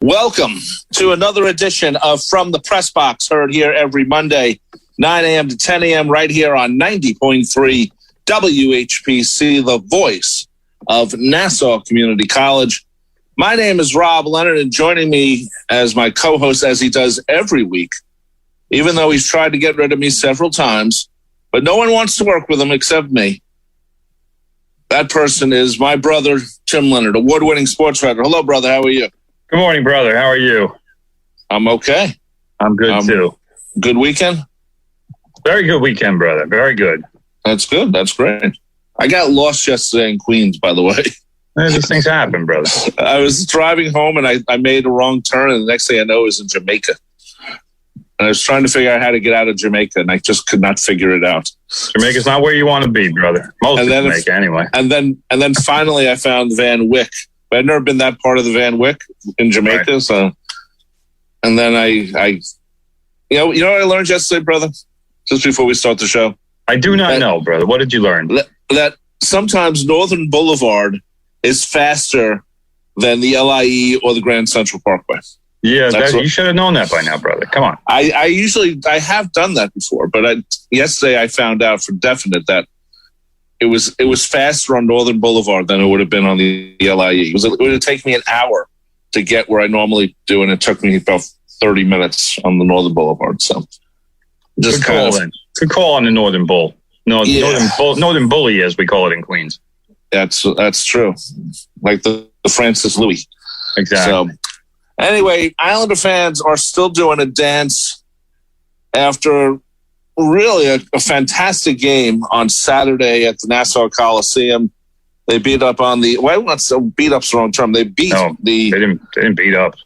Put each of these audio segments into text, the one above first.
Welcome to another edition of From the Press Box, heard here every Monday, 9 a.m. to 10 a.m. right here on 90.3 WHPC, the voice of Nassau Community College. My name is Rob Leonard, and joining me as my co-host, as he does every week, even though he's tried to get rid of me several times, but no one wants to work with him except me. That person is my brother, Tim Leonard, award-winning sports writer. Hello, brother. How are you? Good morning, brother. How are you? I'm okay. I'm good, too. Good weekend? Very good weekend, brother. Very good. That's good. That's great. I got lost yesterday in Queens, by the way. These things happen, brother. I was driving home, and I made a wrong turn, and the next thing I know, I was in Jamaica. And I was trying to figure out how to get out of Jamaica, and I just could not figure it out. Jamaica's not where you want to be, brother. Most of Jamaica, anyway. And then finally I found Van Wyck. But I'd never been that part of the Van Wyck in Jamaica. Right. So, and then I you know what I learned yesterday, brother? Just before we start the show. I do not know, brother. What did you learn? That sometimes Northern Boulevard is faster than the LIE or the Grand Central Parkway. Yeah, you should have known that by now, brother. Come on. I have done that before, but yesterday I found out for definite that it was faster on Northern Boulevard than it would have been on the LIE. It would have taken me an hour to get where I normally do, and it took me about 30 minutes on the Northern Boulevard. So, just good call on the Northern Bull. No, yeah. Northern Bully, as we call it in Queens. That's true. Like the Francis Louis. Exactly. So, anyway, Islander fans are still doing a dance after really a fantastic game on Saturday at the Nassau Coliseum. They beat up on the beat up's the wrong term. They beat they didn't beat up.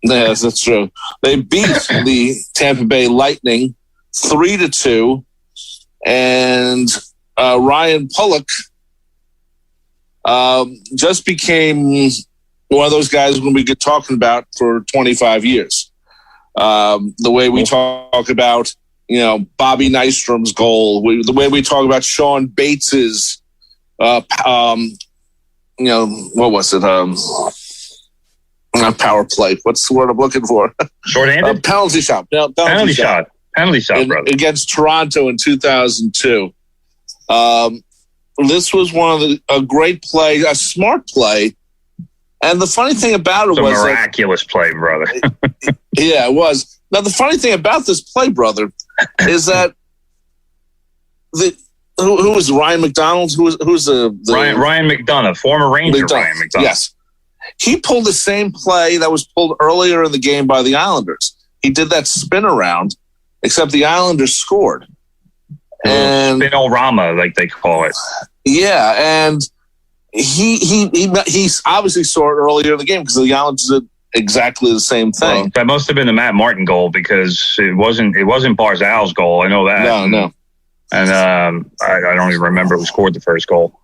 Yes, that's true. They beat the Tampa Bay Lightning 3-2, and Ryan Pulock just became one of those guys we're going to be talking about for 25 years. The way we talk about, Bobby Nystrom's goal, the way we talk about Sean Bates's, what was it? Not power play. What's the word I'm looking for? Short-handed? Penalty shot. No, penalty shot. Penalty shot, brother. Against Toronto in 2002. This was a great play, a smart play. And the funny thing about it was a miraculous play, brother. Yeah, it was. Now, the funny thing about this play, brother, is that who was Ryan McDonald? Who's the Ryan McDonough, former Ranger Ryan McDonough. Yes. He pulled the same play that was pulled earlier in the game by the Islanders. He did that spin around, except the Islanders scored. And spin-o-rama, like they call it. Yeah, and he obviously saw it earlier in the game because the Islanders did exactly the same thing. Well, that must have been the Matt Martin goal because it wasn't Barzal's goal. I know that. No. And I don't even remember who scored the first goal.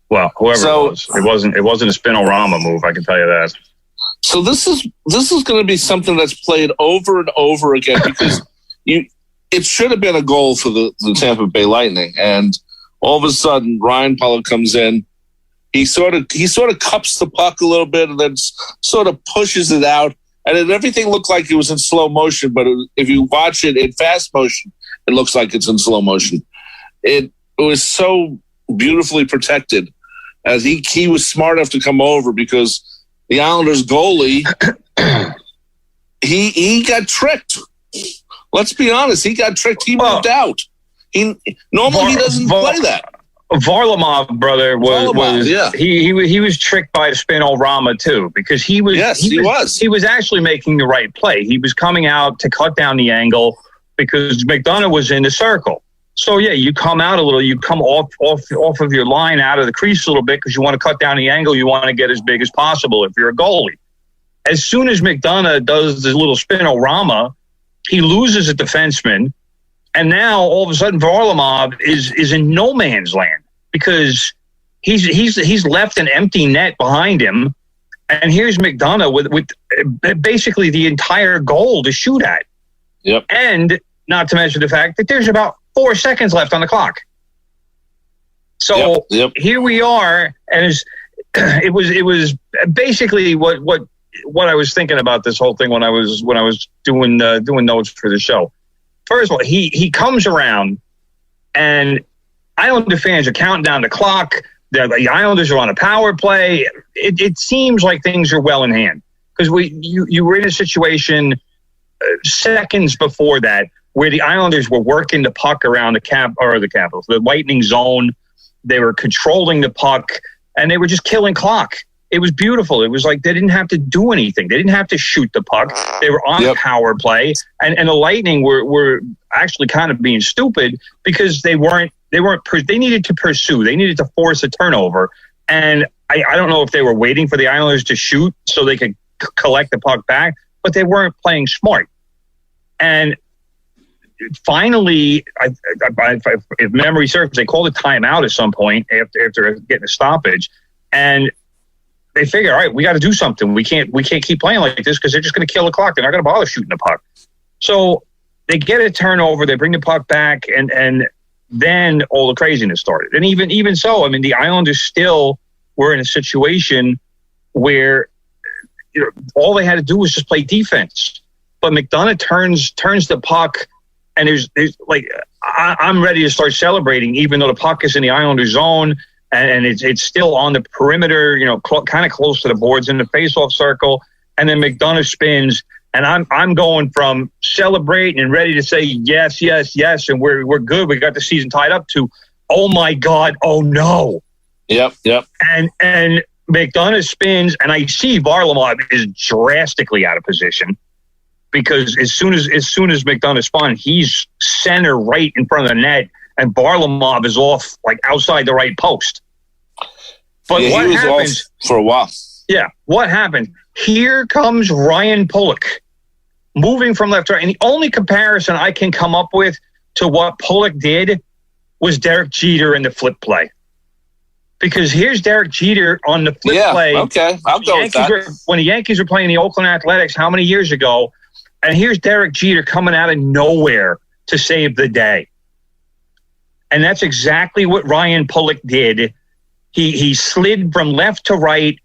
Well, whoever it wasn't a spin-o-rama move. I can tell you that. So this is going to be something that's played over and over again because it should have been a goal for the Tampa Bay Lightning, and all of a sudden Ryan Pulock comes in. He sort of cups the puck a little bit and then sort of pushes it out, and then everything looked like it was in slow motion. But if you watch it in fast motion, it looks like it's in slow motion. It was so beautifully protected, as he was smart enough to come over because the Islanders goalie he got tricked. Let's be honest, he got tricked. He moved out. He doesn't play that. Varlamov, brother, he was tricked by the spin-o-rama too because he was actually making the right play. He was coming out to cut down the angle because McDonough was in the circle. So yeah, you come out a little, you come off of your line out of the crease a little bit because you want to cut down the angle. You want to get as big as possible if you're a goalie. As soon as McDonough does this little spin-o-rama, he loses a defenseman. And now all of a sudden Varlamov is in no man's land because he's left an empty net behind him, and here's McDonough with basically the entire goal to shoot at. Yep. And not to mention the fact that there's about 4 seconds left on the clock. So Here we are, and it was basically what I was thinking about this whole thing when I was doing notes for the show. First of all, he comes around, and Islander fans are counting down the clock. The Islanders are on a power play. It seems like things are well in hand because you were in a situation seconds before that where the Islanders were working the puck around the Lightning zone. They were controlling the puck, and they were just killing clock. It was beautiful. It was like they didn't have to do anything. They didn't have to shoot the puck. They were on power play, and the Lightning were actually kind of being stupid because they needed to pursue. They needed to force a turnover, and I don't know if they were waiting for the Islanders to shoot so they could collect the puck back, but they weren't playing smart. And finally, if memory serves, they called a timeout at some point after getting a stoppage, and they figure, all right, we got to do something. We can't keep playing like this because they're just going to kill the clock. They're not going to bother shooting the puck. So they get a turnover. They bring the puck back, and then all the craziness started. And even so, I mean, the Islanders still were in a situation where all they had to do was just play defense. But McDonough turns the puck, and there's like I'm ready to start celebrating, even though the puck is in the Islanders zone. And it's still on the perimeter, kind of close to the boards in the faceoff circle. And then McDonough spins, and I'm going from celebrating and ready to say yes, and we're good. We got the season tied up to, oh my God, oh no. Yep. And McDonough spins, and I see Varlamov is drastically out of position because as soon as McDonough spun, he's center right in front of the net. And Varlamov is off, like, outside the right post. But what he was happens off for a while? Yeah, what happened? Here comes Ryan Pulock, moving from left to right. And the only comparison I can come up with to what Pulock did was Derek Jeter in the flip play. Because here's Derek Jeter on the flip play. Yeah, okay, I'll go with that. When the Yankees were playing the Oakland Athletics how many years ago, and here's Derek Jeter coming out of nowhere to save the day. And that's exactly what Ryan Pulock did. He slid from left to right,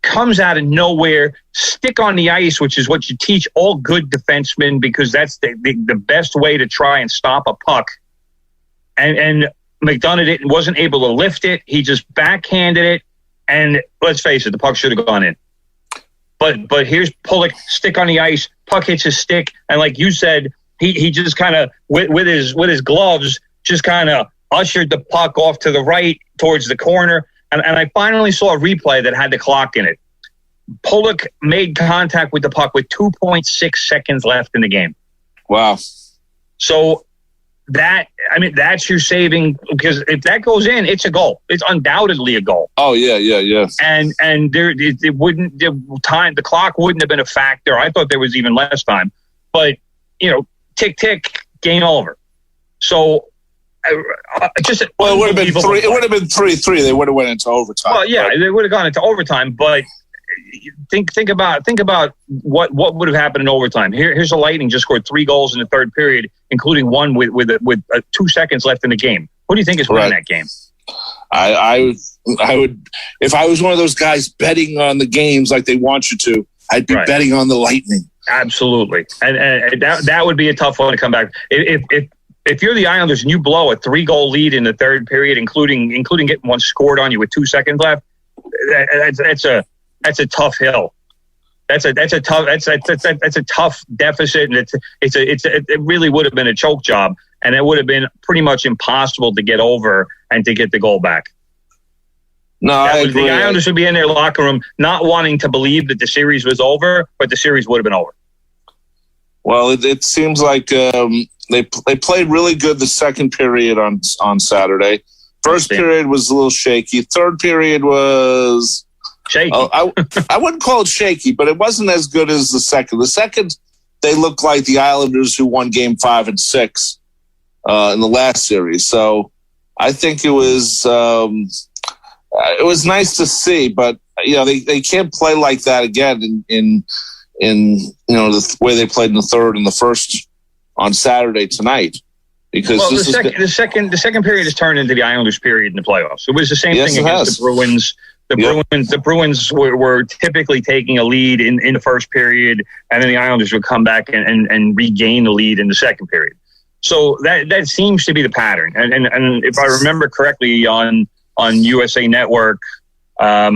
comes out of nowhere, stick on the ice, which is what you teach all good defensemen because that's the best way to try and stop a puck. And McDonough wasn't able to lift it. He just backhanded it. And let's face it, the puck should have gone in. But here's Pulock, stick on the ice, puck hits his stick. And like you said, he just kind of, with his gloves, just kind of ushered the puck off to the right towards the corner. And I finally saw a replay that had the clock in it. Pulock made contact with the puck with 2.6 seconds left in the game. Wow. So that's your saving, because if that goes in, it's a goal. It's undoubtedly a goal. Oh, yeah. And the clock wouldn't have been a factor. I thought there was even less time. But, tick, tick, game over. So, it would have been 3. It would have been 3-3. They would have went into overtime. Well, yeah, they would have gone into overtime. But think about what would have happened in overtime. Here's the Lightning just scored 3 goals in the third period, including one with 2 seconds left in the game. Who do you think is winning that game? I would, if I was one of those guys betting on the games like they want you to, I'd be betting on the Lightning. Absolutely, and that would be a tough one to come back. If you're the Islanders and you blow a 3-goal lead in the third period, including getting one scored on you with 2 seconds left, that's a tough hill. That's a tough deficit, and it really would have been a choke job, and it would have been pretty much impossible to get over and to get the goal back. No, I agree. The Islanders would be in their locker room not wanting to believe that the series was over, but the series would have been over. Well, it seems like they played really good the second period on Saturday. First period was a little shaky. Third period was shaky. I wouldn't call it shaky, but it wasn't as good as the second. The second, they looked like the Islanders who won Game 5 and 6 in the last series. So I think it was nice to see, but they can't play like that again in the way they played in the third and the first on Saturday tonight. Because the second period has turned into the Islanders period in the playoffs. It was the same thing against the Bruins. The Bruins were typically taking a lead in the first period, and then the Islanders would come back and regain the lead in the second period. So that seems to be the pattern. And if I remember correctly on USA Network, at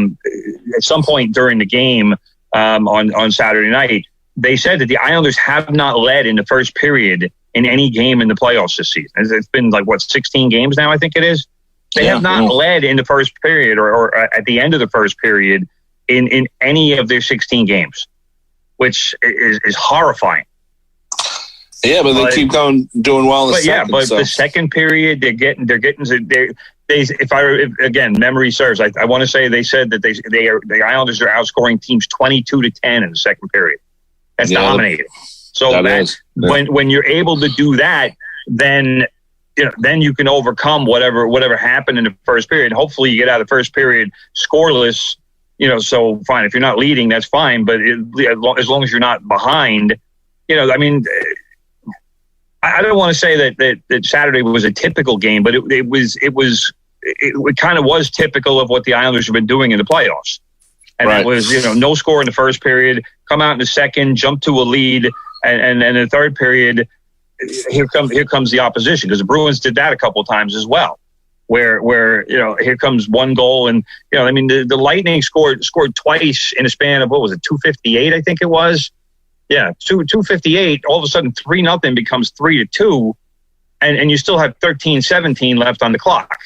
some point during the game on Saturday night, they said that the Islanders have not led in the first period in any game in the playoffs this season. It's been 16 games now, I think it is. They have not led in the first period or at the end of the first period in any of their 16 games, which is horrifying. Yeah, but they keep doing well in the second. But the second period, again, memory serves. I want to say they said that the Islanders are outscoring teams 22-10 in the second period. That's dominating. So when you're able to do that, then you can overcome whatever happened in the first period. Hopefully, you get out of the first period scoreless. So fine. If you're not leading, that's fine. But as long as you're not behind, I don't want to say that Saturday was a typical game, but it kind of was typical of what the Islanders have been doing in the playoffs. And that was, no score in the first period, come out in the second, jump to a lead, and then in the third period, here comes the opposition, because the Bruins did that a couple of times as well, where here comes one goal, and the Lightning scored twice in a span of 2:58, I think it was. Yeah, 2:58. All of a sudden, 3-0 becomes 3-2, and you still have 13-17 left on the clock.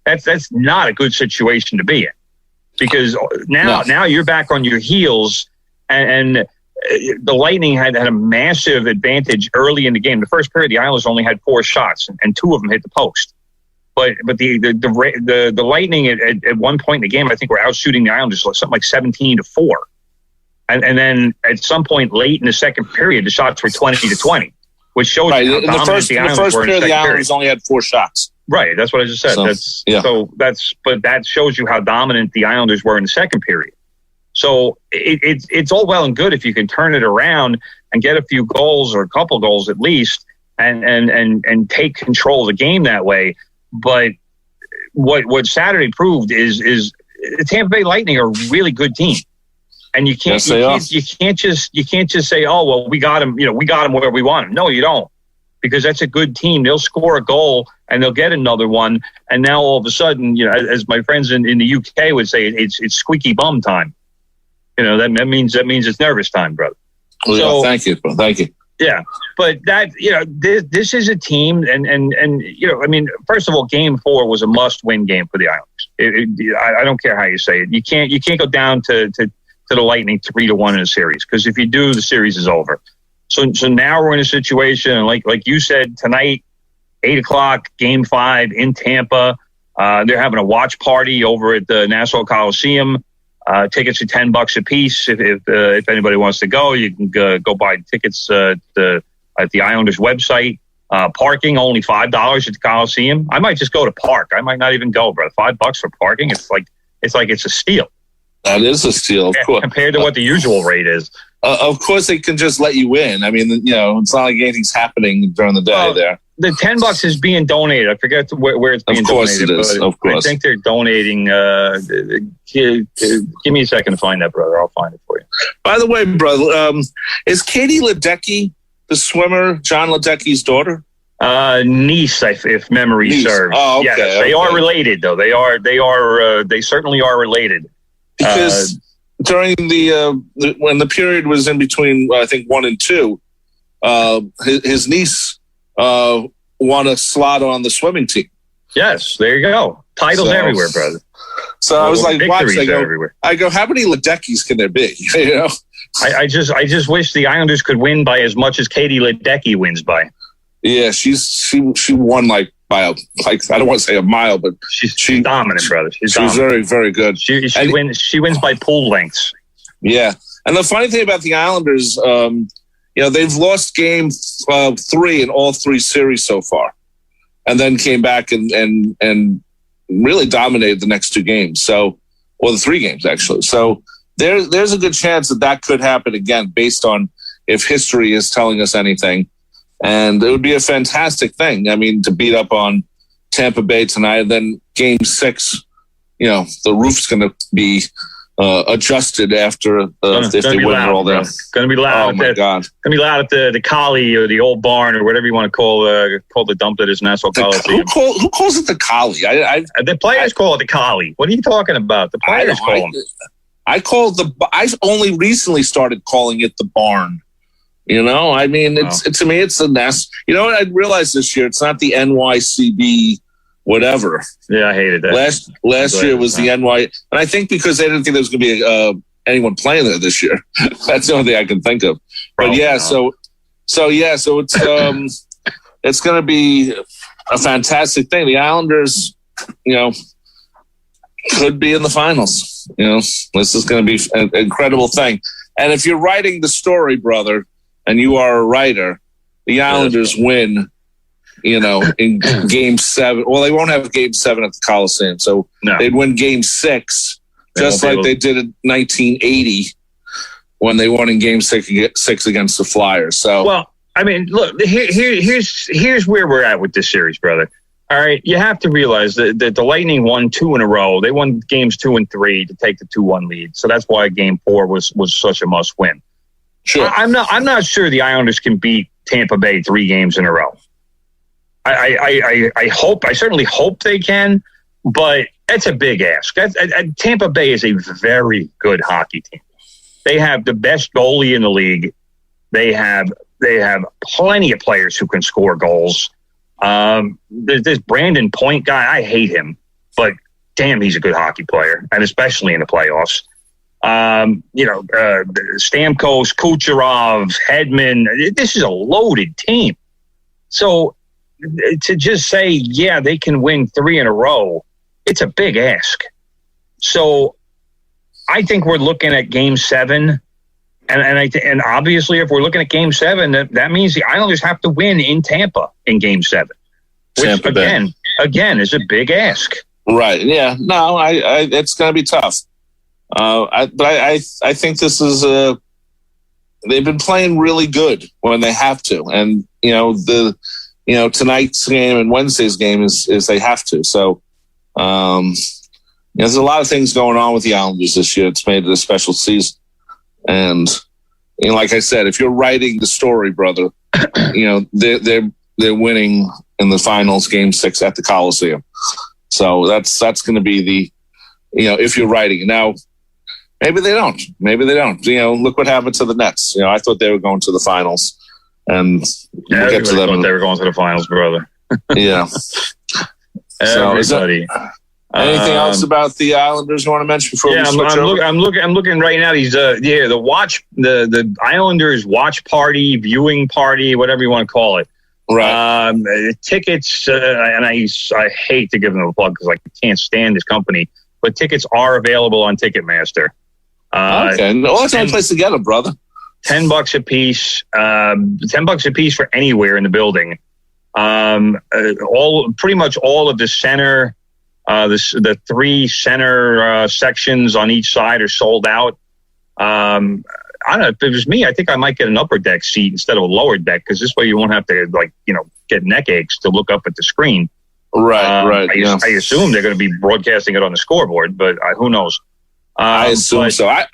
That's not a good situation to be in, because now you're back on your heels, and the Lightning had a massive advantage early in the game. The first period, the Islanders only had 4 shots, and 2 of them hit the post. But the Lightning at one point in the game, I think, were out shooting the Islanders something like 17-4. And then at some point late in the second period, the shots were 20-20, which shows how dominant the first period the Islanders only had 4 shots. Right, that's what I just said. But that shows you how dominant the Islanders were in the second period. So it's all well and good if you can turn it around and get a few goals or a couple goals at least, and take control of the game that way. But what Saturday proved is the Tampa Bay Lightning are a really good team. And you can't just say, oh, well, we got him where we want him. No, you don't, because that's a good team. They'll score a goal and they'll get another one. And now all of a sudden, as my friends in the UK would say, it's squeaky bum time. That means it's nervous time, brother. Well, so, thank you. Yeah, but that this is a team, and first of all, Game 4 was a must-win game for the Islanders. I don't care how you say it. You can't go down to the Lightning 3-1 in a series, because if you do, the series is over. So now we're in a situation, and like you said, tonight, 8:00, Game 5 in Tampa. They're having a watch party over at the Nassau Coliseum. Tickets are $10 a piece. If anybody wants to go, you can go buy tickets at the Islanders website. Parking only $5 at the Coliseum. I might just go to park. I might not even go, bro. $5 for parking. It's like it's a steal. That is a steal, of course, compared to what the usual rate is. Of course, they can just let you in. I mean, it's not like anything's happening during the day there. The $10 is being donated. I forget where it's being donated. Of course it is. Of course. I think they're donating. Give me a second to find that, brother. I'll find it for you. By the way, brother, is Katie Ledecky the swimmer John Ledecky's daughter? Niece, if memory serves. Oh, okay. Yes, they are related, though. They certainly are related. Because during when the period was in between, I think 1 and 2, his niece won a slot on the swimming team. Yes, there you go. Titles everywhere, brother. So I was like, watch. I go, how many Ledeckys can there be? I just wish the Islanders could win by as much as Katie Ledecky wins by. Yeah, she won by I don't want to say a mile, but she's dominant, brother. She's very, very good. She wins by pool lengths. Yeah, and the funny thing about the Islanders, they've lost game 3 in all 3 series so far, and then came back and really dominated the next 2 games. Or the 3 games actually. So there's a good chance that could happen again, based on if history is telling us anything. And it would be a fantastic thing. I mean, to beat up on Tampa Bay tonight, and then Game 6 the roof's going to be adjusted after if they win all that. Going to be loud. Oh my God! Going to be loud at the Collie or the old barn or whatever you want to call the dump that is Nassau Coliseum. Who calls it the Collie? The players call it the Collie. What are you talking about? The players call them. I only recently started calling it the barn. It's to me it's the nest. You know what I realized this year? It's not the NYCB. Whatever. Yeah, I hated that. Last year was the NY, and I think because they didn't think there was going to be anyone playing there this year. That's the only thing I can think of. But so it's going to be a fantastic thing. The Islanders, could be in the finals. This is going to be an incredible thing. And if you're writing the story, brother, and you are a writer, the Islanders win. In Game 7. Well, they won't have Game 7 at the Coliseum, so they'd win Game 6, just like they did in 1980 when they won in Game 6 against the Flyers. So, well, I mean, look, here's where we're at with this series, brother. All right, you have to realize that the Lightning won 2 in a row. They won Games 2 and 3 to take the 2-1 lead, so that's why Game 4 was such a must win. Sure, I'm not sure the Islanders can beat Tampa Bay 3 games in a row. I certainly hope they can, but that's a big ask. Tampa Bay is a very good hockey team. They have the best goalie in the league. They have plenty of players who can score goals. There's this Brandon Point guy. I hate him, but damn, he's a good hockey player, and especially in the playoffs. Stamkos, Kucherov, Hedman. This is a loaded team. So to just say, yeah, they can win 3 in a row, it's a big ask. So I think we're looking at Game 7. And obviously, if we're looking at Game 7, that means the Islanders have to win in Tampa in Game 7, which again is a big ask. Right? Yeah. No, it's going to be tough. But I think this is they've been playing really good when they have to, and tonight's game and Wednesday's game is they have to. So there's a lot of things going on with the Islanders this year. It's made it a special season. And like I said, if you're writing the story, brother, they're winning in the finals, Game 6 at the Coliseum. So that's going to be the if you're writing now. Maybe they don't. Look what happened to the Nets. I thought they were going to the finals, and we'll get to them. They were going to the finals, brother. Yeah. Everybody. Anything else about the Islanders you want to mention before we switch over? I'm looking right now. These the Islanders watch party, viewing party, whatever you want to call it. Right. Tickets, and I hate to give them a plug because I can't stand this company, but tickets are available on Ticketmaster. Okay. Well, that's the only place to get them, brother. $10 a piece. $10 a piece for anywhere in the building. Pretty much all of the center. The 3 center sections on each side are sold out. I don't know. If it was me, I think I might get an upper deck seat instead of a lower deck because this way you won't have to get neck aches to look up at the screen. Right. I assume they're going to be broadcasting it on the scoreboard, but who knows? I assume so. If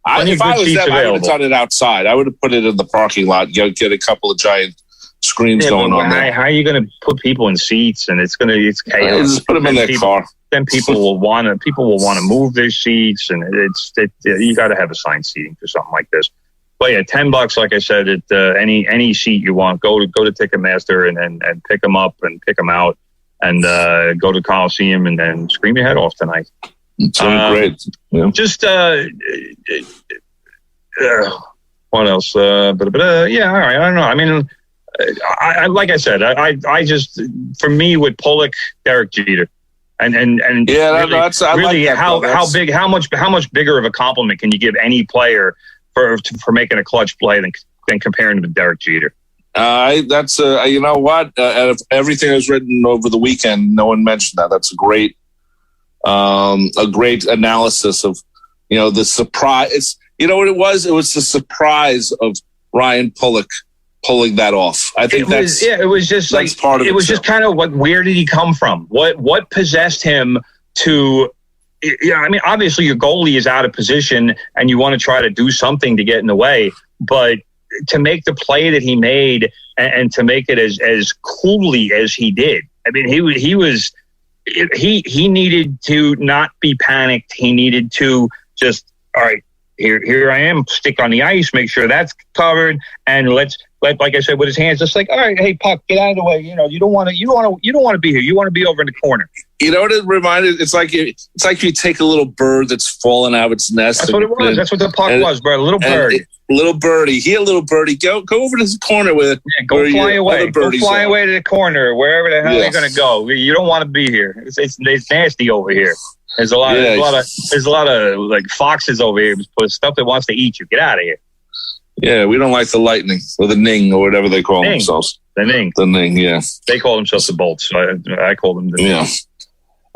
I was them, I would have done it outside. I would have put it in the parking lot. Get a couple of giant screens going on there. How are you going to put people in seats? And it's chaos. Just put them in their car. Then people will want to move their seats, and you got to have assigned seating for something like this. But yeah, $10, like I said, at any seat you want, go to Ticketmaster and pick them up and pick them out, and go to Coliseum and then scream your head off tonight. It's great. Yeah. Just what else? Yeah, all right. I don't know. I mean, I like I said, I just, for me with Pulock, Derek Jeter, and yeah, really, I really like that, how much bigger of a compliment can you give any player for making a clutch play than comparing to Derek Jeter? That's you know what? Out of everything that was written over the weekend, no one mentioned that. That's a great analysis of the surprise. You know what it was? It was the surprise of Ryan Pulock pulling that off. I think it was just part of it. It was just kind of where did he come from? What possessed him to I mean, obviously your goalie is out of position and you want to try to do something to get in the way, but to make the play that he made and to make it as coolly as he did. I mean, he needed to not be panicked. He needed to just, all right, here I am, stick on the ice, make sure that's covered, and like I said, with his hands, just like, all right, hey, puck, get out of the way. You don't want to be here. You want to be over in the corner. You know what it reminded? It's like you take a little bird that's fallen out of its nest. That's what it was. That's what the puck was, bro. A little bird. Little birdie. He a little birdie. Go over to the corner with it. Yeah, go fly away. Go fly away to the corner, wherever the hell they're going to go. You don't want to be here. It's nasty over here. There's a lot of like foxes over here, stuff that wants to eat you. Get out of here. Yeah, we don't like the lightning or the ning or whatever they call themselves. The ning. The ning, yeah. They call themselves the bolts. So I call them the ning. Yeah.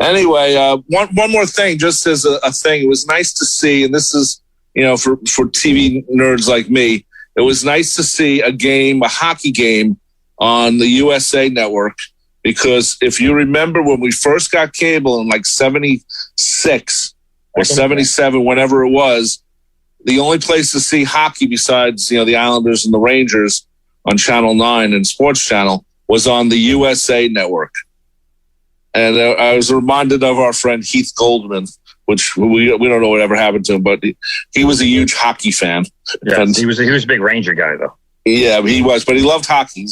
Anyway, one more thing, just as a thing. It was nice to see, and this is, for TV nerds like me, it was nice to see a hockey game on the USA Network. Because if you remember when we first got cable in like 76 or 77, whenever it was, the only place to see hockey besides, the Islanders and the Rangers on Channel 9 and Sports Channel was on the USA Network. And I was reminded of our friend Heath Goldman, which we don't know whatever happened to him, but he was a huge hockey fan. Yeah, he was a big Ranger guy, though. Yeah, he was, but he loved hockey.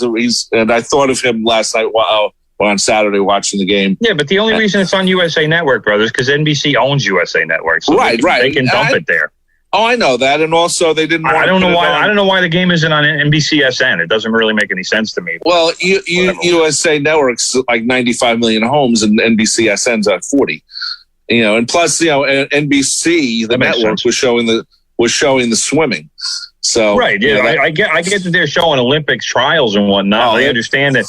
And I thought of him last night on Saturday watching the game. Yeah, but the only reason it's on USA Network, brothers, because NBC owns USA Network, so right. They can dump it there. Oh, I know that, and also they didn't. I don't know why the game isn't on NBCSN. It doesn't really make any sense to me. Well, USA Network's like 95 million homes, and NBCSN's at 40. And plus, NBC the network was showing the swimming. So right, yeah, I get that they're showing Olympic trials and whatnot. I understand that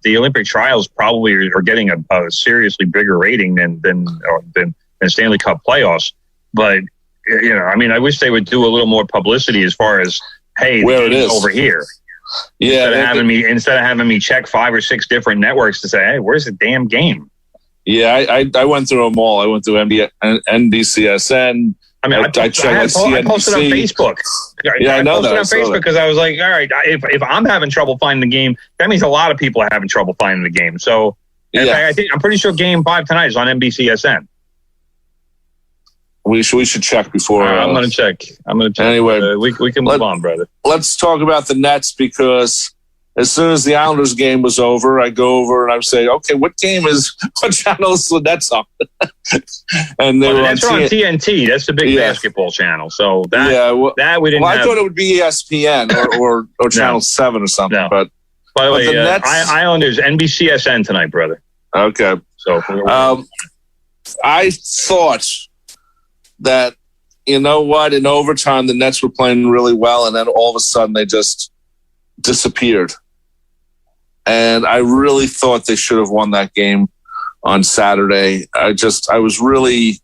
the Olympic trials probably are getting a seriously bigger rating than Stanley Cup playoffs. But I mean, I wish they would do a little more publicity as far as, hey, where it is over here. Yeah, instead of having me check 5 or 6 different networks to say, hey, where's the damn game? Yeah, I went through them all. I went through NBCSN. I mean, I posted on Facebook. Yeah, I know that. I posted on Facebook because I was like, all right, if I'm having trouble finding the game, that means a lot of people are having trouble finding the game. So, I'm pretty sure Game 5 tonight is on NBCSN. We should check before. I'm going to check. Anyway, we can move on, brother. Let's talk about the Nets, because as soon as the Islanders game was over, I go over and I say, okay, what channel is the Nets on? And they were on TNT. That's the big basketball channel. So that we didn't. I thought it would be ESPN or Channel 7 or something. No. But by the way, the Nets, Islanders NBCSN tonight, brother. Okay. So I thought that, in overtime the Nets were playing really well, and then all of a sudden they just disappeared. And I really thought they should have won that game on Saturday. I was really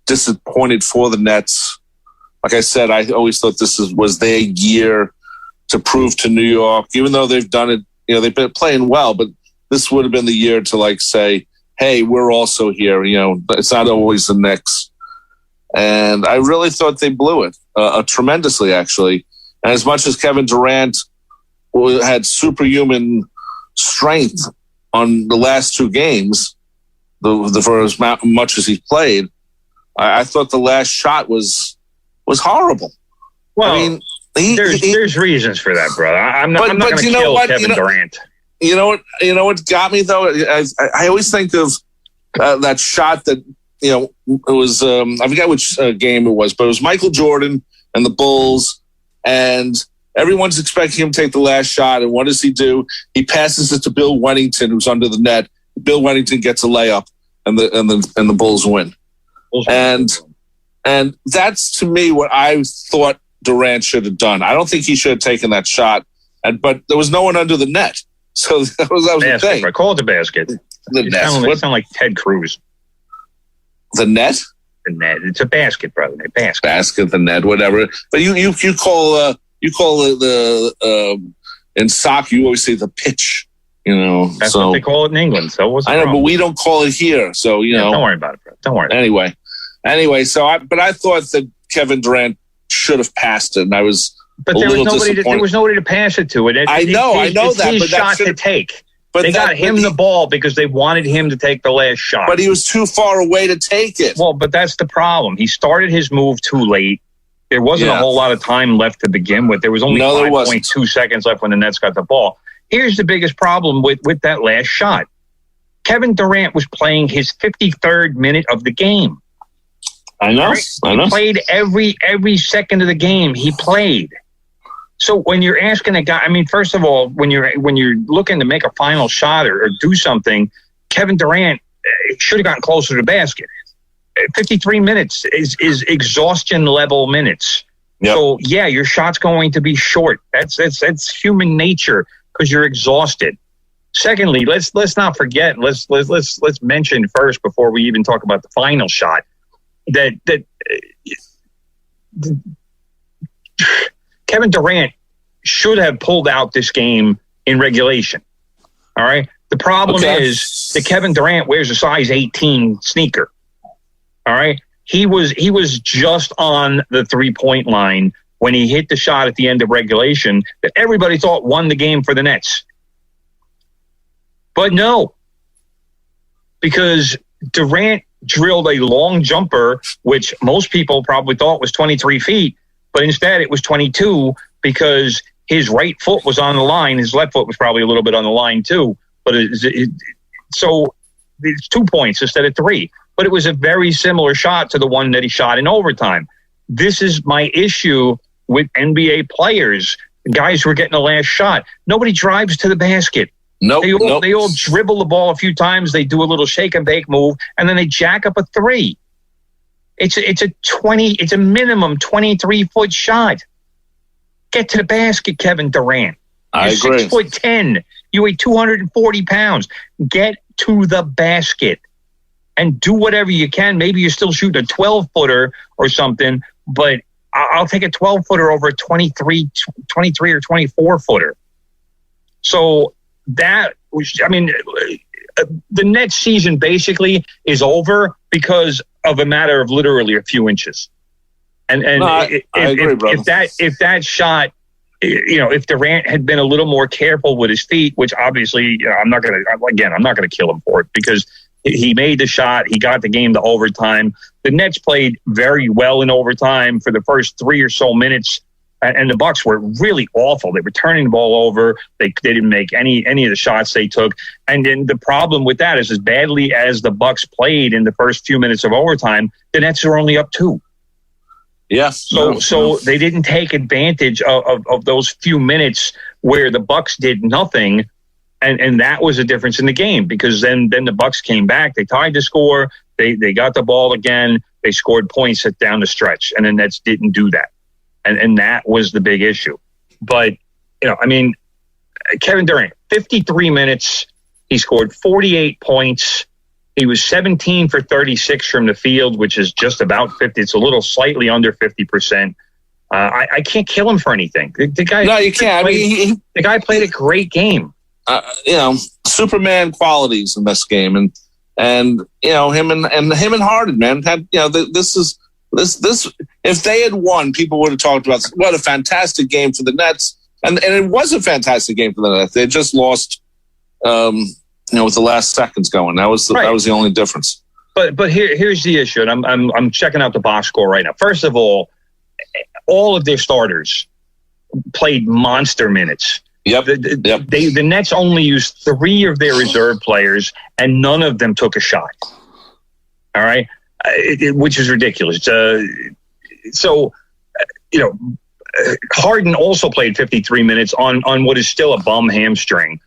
disappointed for the Nets. Like I said, I always thought this was their year to prove to New York, even though they've done it, they've been playing well, but this would have been the year to say, hey, we're also here. It's not always the Knicks. And I really thought they blew it tremendously, actually. And as much as Kevin Durant had superhuman strength on the last 2 games, for as much as he played, I thought the last shot was horrible. Well, I mean, there's reasons for that, brother. I'm not going to kill Kevin Durant. You know what got me though? I always think of that shot that. It was, I forget which game it was, but it was Michael Jordan and the Bulls, and everyone's expecting him to take the last shot. And what does he do? He passes it to Bill Wennington, who's under the net. Bill Wennington gets a layup, and the Bulls win. And that's, to me, what I thought Durant should have done. I don't think he should have taken that shot, but there was no one under the net. So that was the thing. I call it the basket. It sound like Ted Cruz. The net? The net. It's a basket, brother. Basket, the net, whatever. But you call the in soccer, you always say the pitch. That's what they call it in England. So what's the problem? But we don't call it here. So don't worry about it, bro. Don't worry. Anyway. So I thought that Kevin Durant should have passed it, and I was. But there was nobody to pass it to. I know that. His shot to take. But they got him the ball because they wanted him to take the last shot. But he was too far away to take it. Well, but that's the problem. He started his move too late. There wasn't a whole lot of time left to begin with. There was only 5.2 seconds left when the Nets got the ball. Here's the biggest problem with that last shot. Kevin Durant was playing his 53rd minute of the game. I know. Right? He played every second of the game. He played. So when you're asking a guy, first of all, when you're looking to make a final shot or do something, Kevin Durant should have gotten closer to the basket. 53 minutes is exhaustion level minutes. Yep. So your shot's going to be short. That's human nature because you're exhausted. Secondly, let's not forget. Let's mention first before we even talk about the final shot that Kevin Durant should have pulled out this game in regulation. All right. The problem is that Kevin Durant wears a size 18 sneaker. All right. He was just on the 3-point line when he hit the shot at the end of regulation that everybody thought won the game for the Nets. But no, because Durant drilled a long jumper, which most people probably thought was 23 feet, but instead it was 22 because his right foot was on the line. His left foot was probably a little bit on the line too. But so it's 2 points instead of 3. But it was a very similar shot to the one that he shot in overtime. This is my issue with NBA players, guys who are getting the last shot. Nobody drives to the basket. Nope. They all dribble the ball a few times. They do a little shake and bake move, and then they jack up a 3. It's a minimum 23-foot shot. Get to the basket, Kevin Durant. You're I agree. 6'10". You weigh 240 pounds. Get to the basket and do whatever you can. Maybe you're still shooting a 12-footer or something, but I'll take a 12-footer over a 23 or 24-footer. So that was, the Nets season basically is over because of a matter of literally a few inches. And I agree, brother. If that shot, if Durant had been a little more careful with his feet, which obviously I'm not going to kill him for it because he made the shot. He got the game to overtime. The Nets played very well in overtime for the first 3 or so minutes. And the Bucks were really awful. They were turning the ball over. They didn't make any of the shots they took. And then the problem with that is, as badly as the Bucks played in the first few minutes of overtime, the Nets are only up 2. Yes. So they didn't take advantage of those few minutes where the Bucks did nothing, and that was a difference in the game because then the Bucks came back. They tied the score. They got the ball again. They scored points down the stretch, and the Nets didn't do that. And that was the big issue. But, Kevin Durant, 53 minutes, he scored 48 points. He was 17 for 36 from the field, which is just about 50. It's a little slightly under 50%. I can't kill him for anything. The guy, no, you can't. The guy played a great game. Superman qualities in this game. And him and Harden, man, had, this if they had won, people would have talked about what a fantastic game for the Nets, and it was a fantastic game for the Nets. They just lost, with the last seconds going. That was the only difference. But here's the issue, and I'm checking out the box score right now. First of all of their starters played monster minutes. Yep. The Nets only used 3 of their reserve players, and none of them took a shot. All right. Which is ridiculous. Harden also played 53 minutes on what is still a bum hamstring.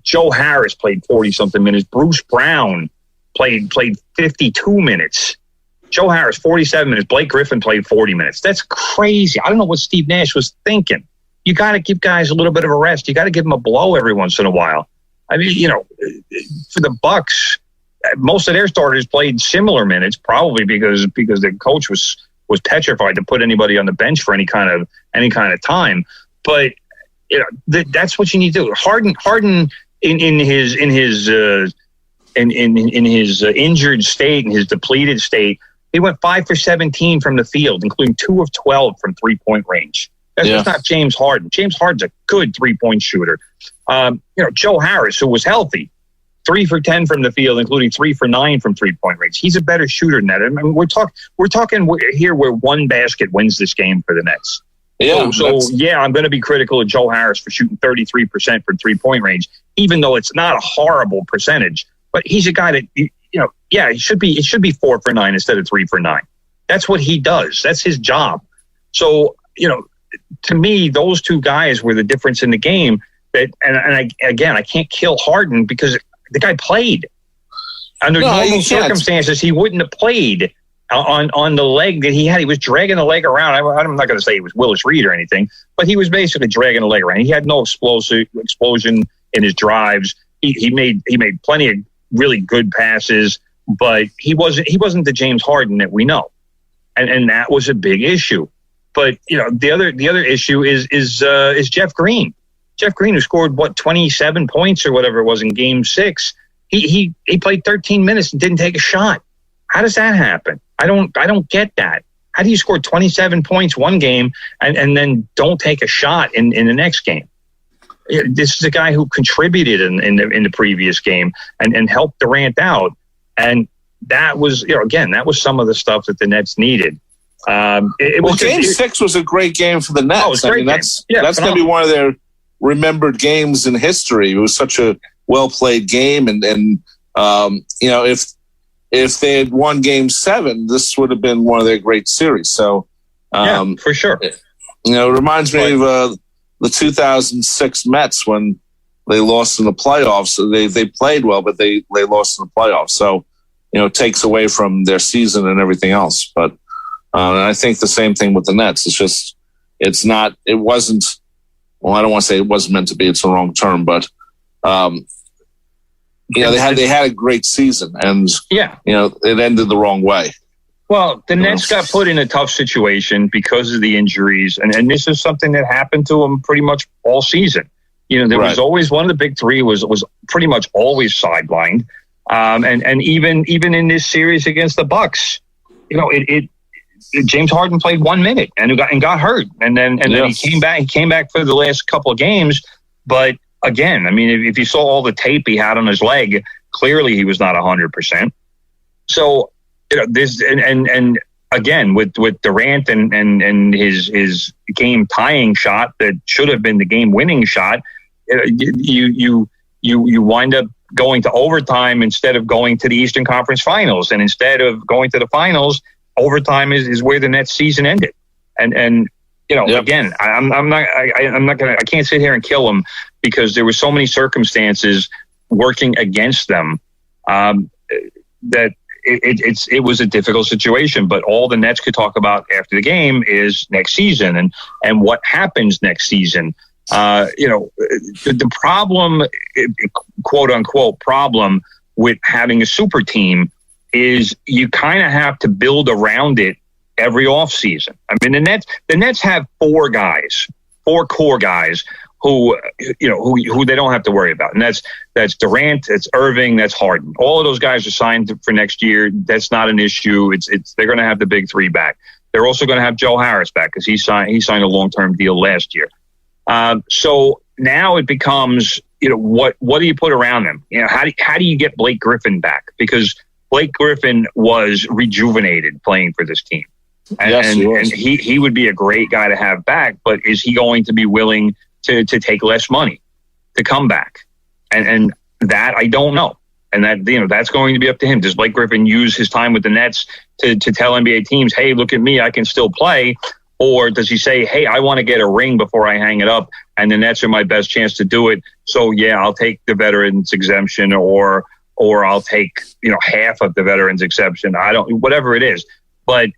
Joe Harris played 40-something minutes. Bruce Brown played 52 minutes. Joe Harris, 47 minutes. Blake Griffin played 40 minutes. That's crazy. I don't know what Steve Nash was thinking. You got to give guys a little bit of a rest. You got to give them a blow every once in a while. For the Bucks, most of their starters played similar minutes, probably because their coach was petrified to put anybody on the bench for any kind of time. But that's what you need to do. Harden in his injured state, in his depleted state, he went 5 for 17 from the field, including 2 of 12 from 3-point range. That's not James Harden. James Harden's a good 3-point shooter. Joe Harris, who was healthy, 3 for 10 from the field, including 3 for 9 from 3-point range. He's a better shooter than that. I mean, we're talking here where one basket wins this game for the Nets. Yeah. So I'm going to be critical of Joe Harris for shooting 33% from 3-point range, even though it's not a horrible percentage. But he's a guy that it should be 4 for 9 instead of 3 for 9. That's what he does. That's his job. So to me, those two guys were the difference in the game. I can't kill Harden because the guy played. Under normal circumstances, he wouldn't have played on the leg that he had. He was dragging the leg around. I'm not going to say it was Willis Reed or anything, but he was basically dragging the leg around. He had no explosion in his drives. He made plenty of really good passes, but he wasn't the James Harden that we know, and that was a big issue. But the other issue is Jeff Green. Jeff Green, who scored 27 points or whatever it was in Game 6, he played 13 minutes and didn't take a shot. How does that happen? I don't get that. How do you score 27 points one game and then don't take a shot in the next game? This is a guy who contributed in the previous game and helped Durant out, and that was that was some of the stuff that the Nets needed. Game 6 was a great game for the Nets. That's going to be one of their remembered games in history. It was such a well played game, and if they had won Game 7, this would have been one of their great series. So, for sure. It reminds me of the 2006 Mets when they lost in the playoffs. They played well, but they lost in the playoffs. So, it takes away from their season and everything else. But and I think the same thing with the Nets. It wasn't. Well, I don't want to say it wasn't meant to be. It's the wrong term, but they had a great season, and it ended the wrong way. Well, the Nets got put in a tough situation because of the injuries, and this is something that happened to them pretty much all season. There was always one of the big three was pretty much always sidelined, and even in this series against the Bucks, James Harden played 1 minute and got hurt, and then he came back. He came back for the last couple of games, but again, I mean, if you saw all the tape he had on his leg, clearly he was not 100%. So this and again with Durant and his game tying shot that should have been the game winning shot, you wind up going to overtime instead of going to the Eastern Conference Finals, and instead of going to the finals, overtime is where the Nets season ended. And again, I can't sit here and kill them because there were so many circumstances working against them that it was a difficult situation. But all the Nets could talk about after the game is next season and what happens next season. The problem, quote unquote, problem with having a super team is you kind of have to build around it every offseason. I mean, the Nets have 4 core guys who they don't have to worry about. And that's Durant, that's Irving, that's Harden. All of those guys are signed for next year. That's not an issue. They're going to have the big 3 back. They're also going to have Joe Harris back because he signed a long-term deal last year. So now it becomes, what do you put around them? How do you get Blake Griffin back? Because Blake Griffin was rejuvenated playing for this team. And he would be a great guy to have back, but is he going to be willing to take less money to come back? And that I don't know. And that's going to be up to him. Does Blake Griffin use his time with the Nets to tell NBA teams, hey, look at me, I can still play? Or does he say, hey, I want to get a ring before I hang it up, and the Nets are my best chance to do it. So, I'll take the veterans exemption or I'll take, half of the veterans exception. Whatever it is. But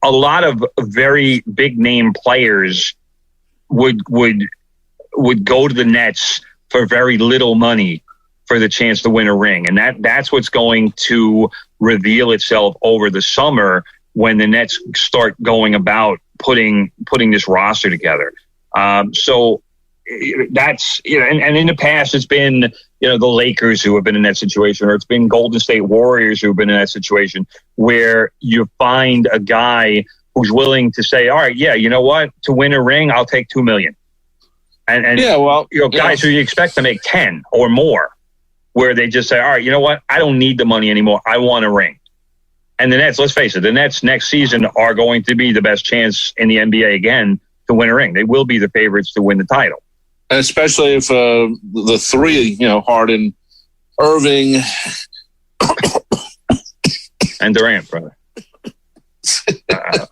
a lot of very big name players would go to the Nets for very little money for the chance to win a ring. And that's what's going to reveal itself over the summer when the Nets start going about putting this roster together. So that's, and in the past it's been, the Lakers who have been in that situation, or it's been Golden State Warriors who have been in that situation where you find a guy who's willing to say, all right, yeah, you know what? To win a ring, I'll take $2 million. And guys who you expect to make 10 or more, where they just say, all right, you know what? I don't need the money anymore. I want a ring. And the Nets, let's face it, the Nets next season are going to be the best chance in the NBA again to win a ring. They will be the favorites to win the title. And especially if the three, Harden, Irving, and Durant, brother.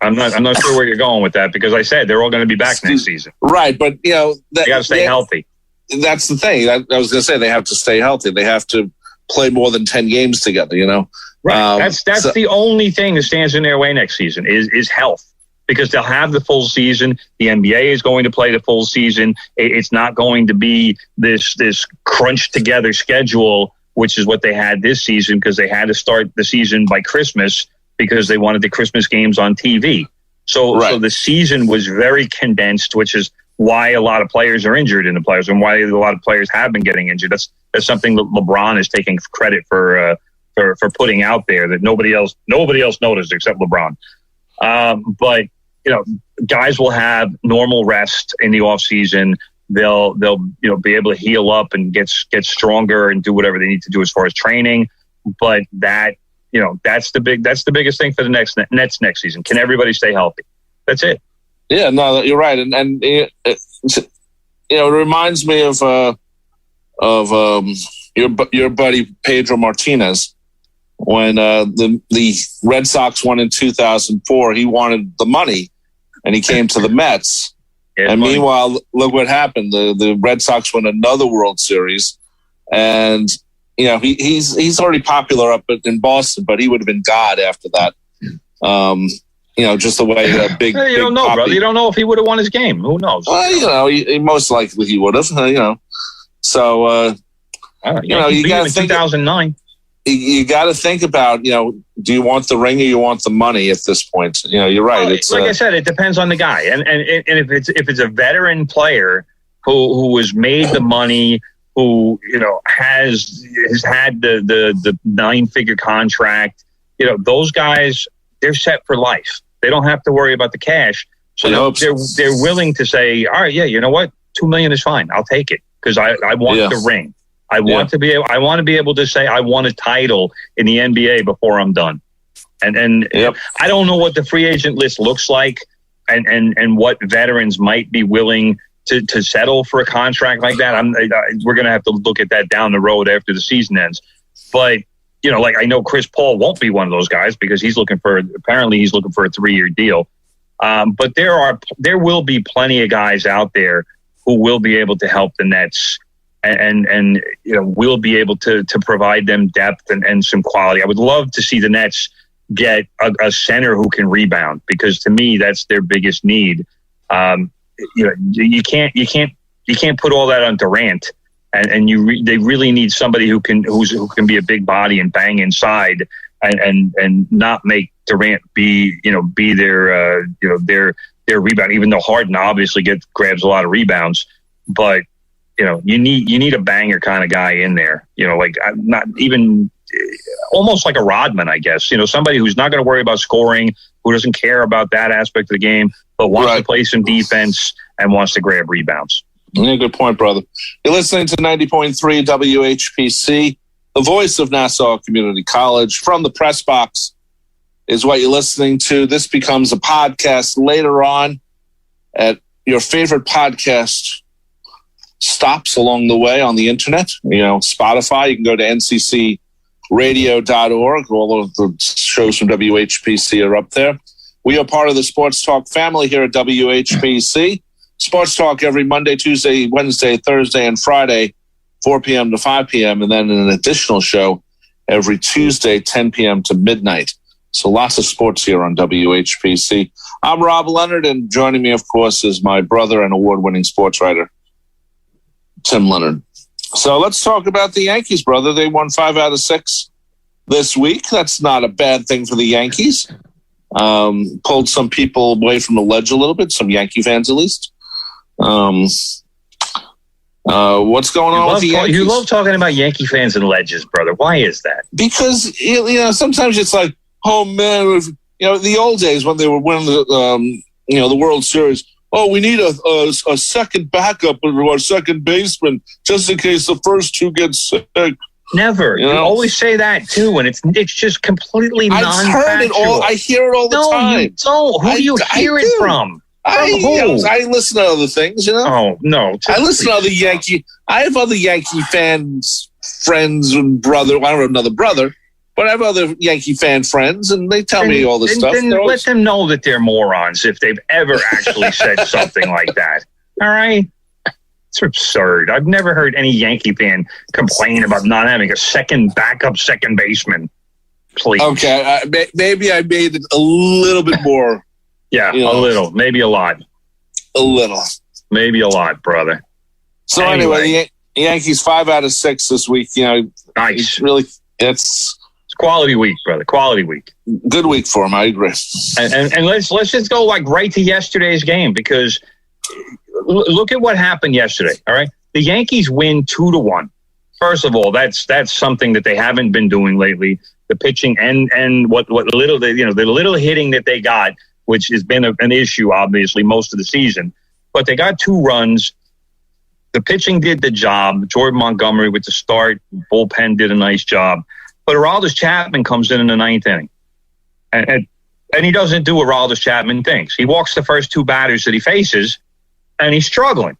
I'm not sure where you're going with that, because I said they're all going to be back next season. Right, but they got to stay healthy. That's the thing. I was going to say they have to stay healthy. They have to play more than 10 games together. Right. That's the only thing that stands in their way next season is health, because they'll have the full season. The NBA is going to play the full season. It's not going to be this crunched together schedule, which is what they had this season, because they had to start the season by Christmas because they wanted the Christmas games on TV. So the season was very condensed, which is why a lot of players are injured in the playoffs and why a lot of players have been getting injured. That's something that LeBron is taking credit for putting out there that nobody else noticed except LeBron. But guys will have normal rest in the off season. They'll be able to heal up and get stronger and do whatever they need to do as far as training. But that's the biggest thing for the Nets next season. Can everybody stay healthy? That's it. Yeah, no, you're right, and it reminds me of your buddy Pedro Martinez when the Red Sox won in 2004. He wanted the money, and he came to the Mets. And meanwhile, look what happened. The Red Sox won another World Series, and he's already popular up in Boston, but he would have been God after that. Just the way a big. You don't know, brother. You don't know if he would have won his game. Who knows? Well, he most likely he would have. So you got to think 2009. You got to think about, do you want the ring or you want the money at this point? You're right. Well, it's like I said, it depends on the guy, and if it's a veteran player who has made the money, who has had the 9-figure contract, those guys, they're set for life. They don't have to worry about the cash. So they're willing to say, all right, yeah, you know what, $2 million is fine. I'll take it because I want the ring. I want to be able to say I won a title in the NBA before I'm done. And I don't know what the free agent list looks like and what veterans might be willing to settle for a contract like that. We're going to have to look at that down the road after the season ends. But, I know Chris Paul won't be one of those guys because he's looking for a 3-year deal. But there will be plenty of guys out there who will be able to help the Nets and we'll be able to provide them depth and some quality. I would love to see the Nets get a center who can rebound, because to me that's their biggest need. You can't put all that on Durant, and they really need somebody who can be a big body and bang inside and not make Durant be their rebound. Even though Harden obviously grabs a lot of rebounds, but you need a banger kind of guy in there. Not even almost like a Rodman, I guess. Somebody who's not going to worry about scoring, who doesn't care about that aspect of the game, but wants to play some defense and wants to grab rebounds. Yeah, good point, brother. You're listening to 90.3 WHPC, the voice of Nassau Community College. From the press box is what you're listening to. This becomes a podcast later on at your favorite podcast stops along the way on the internet. Spotify. You can go to nccradio.org. All of the shows from WHPC are up there. We are part of the Sports Talk family here at WHPC. Sports Talk every Monday, Tuesday, Wednesday, Thursday, and Friday, 4 p.m. to 5 p.m., and then an additional show every Tuesday, 10 p.m. to midnight. So lots of sports here on WHPC. I'm Rob Leonard, and joining me, of course, is my brother and award-winning sports writer, Tim Leonard. So let's talk about the Yankees, brother. They won 5 out of 6 this week. That's not a bad thing for the Yankees. Pulled some people away from the ledge a little bit, some Yankee fans at least. What's going on with the Yankees? You love talking about Yankee fans and legends, brother. Why is that? Because sometimes it's like, oh man, the old days when they were winning the World Series. Oh, we need a second backup or a second baseman just in case the first two get sick. Never. You always say that too, and it's just completely non-factual. I've heard it all. I hear it all the time. No, you don't. Who do you hear it from? I listen to other things, Oh, no. I listen to other Yankee. I have other Yankee fans, friends, and brother. I don't have another brother, but I have other Yankee fan friends, and they tell me all this stuff. Then let them know that they're morons if they've ever actually said something like that. All right? It's absurd. I've never heard any Yankee fan complain about not having a backup second baseman. Please. Okay, maybe I made it a little bit more. Yeah, a little, maybe a lot. A little. Maybe a lot, brother. So anyway, the Yankees 5 out of 6 this week. Nice. It's quality week, brother. Quality week. Good week for him. I agree. And let's just go right to yesterday's game, because look at what happened yesterday. All right, the Yankees win 2-1. First of all, that's something that they haven't been doing lately. The pitching and what little the little hitting that they got, which has been an issue, obviously, most of the season. But they got 2 runs. The pitching did the job. Jordan Montgomery with the start. Bullpen did a nice job. But Aroldis Chapman comes in the 9th inning. And he doesn't do what Aroldis Chapman thinks. He walks the first 2 batters that he faces, and he's struggling.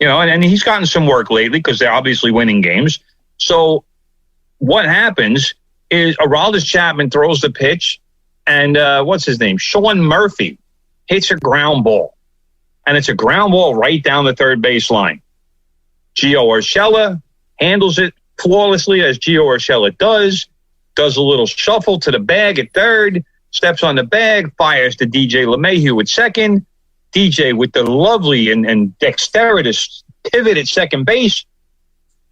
And he's gotten some work lately because they're obviously winning games. So what happens is Aroldis Chapman throws the pitch, and what's his name? Sean Murphy hits a ground ball. And it's a ground ball right down the third base line. Gio Urshela handles it flawlessly, as Gio Urshela does a little shuffle to the bag at third, steps on the bag, fires to DJ LeMahieu at second. DJ with the lovely and dexterous pivot at second base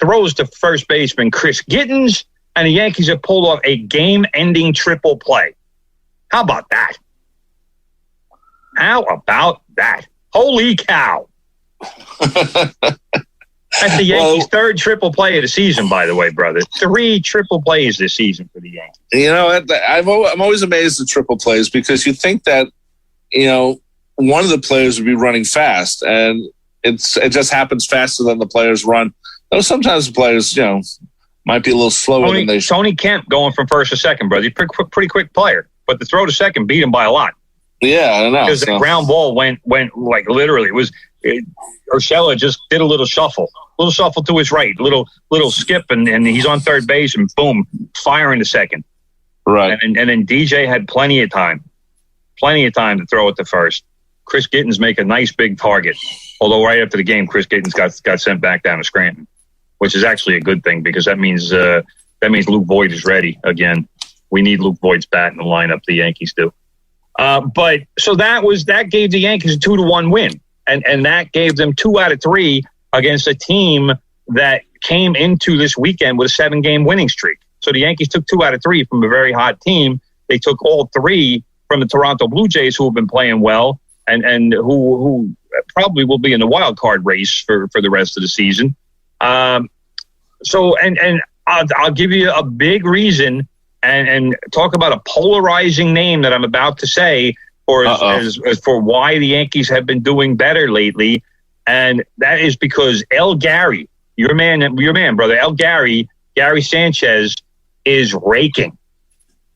throws to first baseman Chris Gittens, and the Yankees have pulled off a game-ending triple play. How about that? How about that? Holy cow. That's the Yankees' third triple play of the season, by the way, brother. 3 triple plays this season for the Yankees. I'm always amazed at triple plays, because you think that, one of the players would be running fast, and it just happens faster than the players run. Though sometimes the players, might be a little slower than they should. Tony Kemp going from first to second, brother. He's a pretty quick player, but the throw to second beat him by a lot. Yeah, I know. Because the ground ball went like literally. Urshela just did a little shuffle to his right, little skip, and he's on third base, and boom, firing to second. Right. And then DJ had plenty of time to throw it to first. Chris Gittens make a nice big target. Although right after the game, Chris Gittens got sent back down to Scranton, which is actually a good thing, because that means Luke Voigt is ready again. We need Luke Voigt's bat in the lineup. The Yankees do. But so that gave the Yankees a 2-1 win, and that gave them 2 out of 3 against a team that came into this weekend with a 7-game winning streak. So the Yankees took 2 out of 3 from a very hot team. They took all 3 from the Toronto Blue Jays, who have been playing well and who probably will be in the wild card race for the rest of the season. So I'll give you a big reason. And talk about a polarizing name that I'm about to say as for why the Yankees have been doing better lately, and that is because Gary, your man, brother, Gary Sanchez is raking,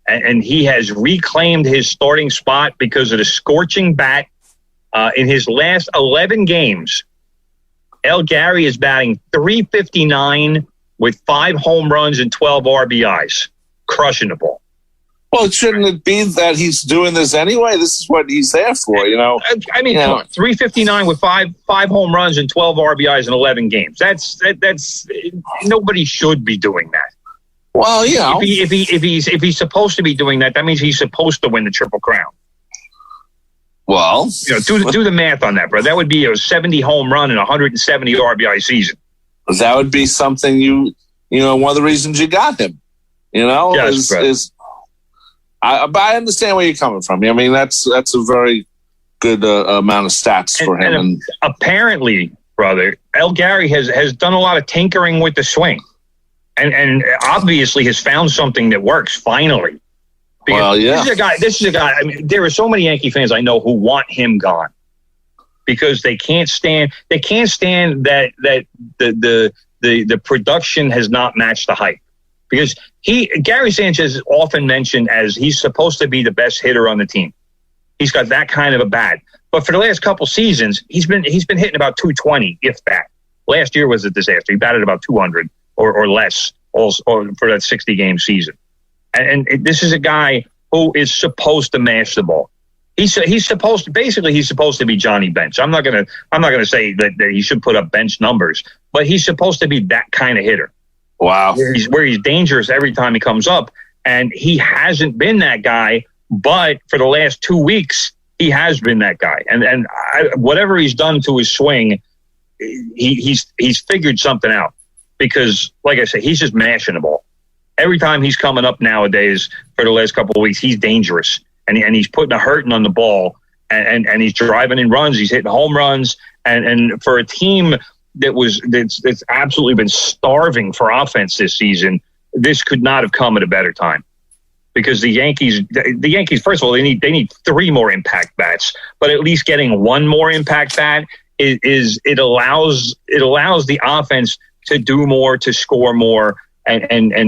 and he has reclaimed his starting spot because of the scorching bat. In his last 11 games, Gary is batting .359 with 5 home runs and 12 RBIs. Crushing the ball. Well, shouldn't it be that he's doing this anyway? This is what he's there for, I mean, come on, 359 with five home runs and 12 RBIs in 11 games. That's nobody should be doing that. Well, if he's supposed to be doing that, that means he's supposed to win the Triple Crown. Well, do the math on that, bro. That would be a 70 home run and 170 RBI season. That would be something one of the reasons you got him. Yes, but I understand where you're coming from. I mean, that's a very good amount of stats for him. And apparently, brother, Gary has done a lot of tinkering with the swing. And obviously has found something that works finally. Because well, yeah. This is a guy. I mean, there are so many Yankee fans I know who want him gone because they can't stand that the production has not matched the hype. Because Gary Sanchez is often mentioned as he's supposed to be the best hitter on the team. He's got that kind of a bat. But for the last couple seasons, he's been hitting about 220, if that. Last year was a disaster. He batted about 200 or less or for that 60-game season. And this is a guy who is supposed to mash the ball. He's supposed to be Johnny Bench. I'm not gonna say that he should put up bench numbers, but he's supposed to be that kind of hitter. Wow. Where he's dangerous every time he comes up, and he hasn't been that guy. But for the last 2 weeks, he has been that guy. And whatever he's done to his swing, he's figured something out. Because, like I said, he's just mashing the ball. Every time he's coming up nowadays for the last couple of weeks, he's dangerous. And he's putting a hurting on the ball. And he's driving in runs. He's hitting home runs. And for a team that's absolutely been starving for offense this season, this could not have come at a better time. Because the Yankees, first of all, they need 3 more impact bats. But at least getting 1 more impact bat it allows the offense to do more, to score more, and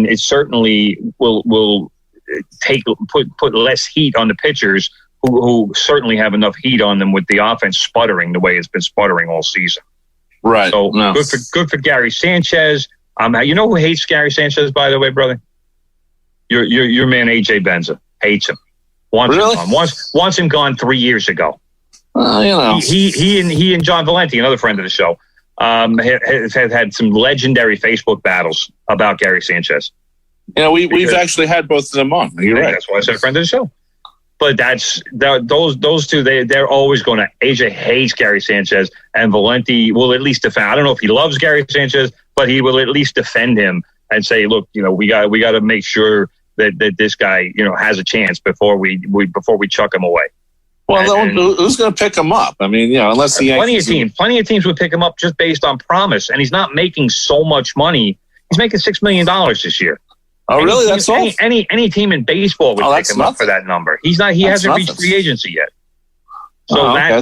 it certainly will put less heat on the pitchers who certainly have enough heat on them with the offense sputtering the way it's been sputtering all season. Right. So good for Gary Sanchez. You know who hates Gary Sanchez, by the way, brother? Your man AJ Benza hates him. Wants him gone 3 years ago. He and John Valenti, another friend of the show, have had some legendary Facebook battles about Gary Sanchez. We've actually had both of them on. You're right. That's why I said friend of the show. But those two, they're always going to. AJ hates Gary Sanchez, and Valenti will at least defend. I don't know if he loves Gary Sanchez, but he will at least defend him and say, look, we got to make sure that this guy, has a chance before we chuck him away. Well, who's going to pick him up? I mean, unless the Yankees... Plenty of teams would pick him up just based on promise, and he's not making so much money. He's making $6 million this year. Oh, really? That's all? Any team in baseball would pick him up for that number. He hasn't reached free agency yet. So I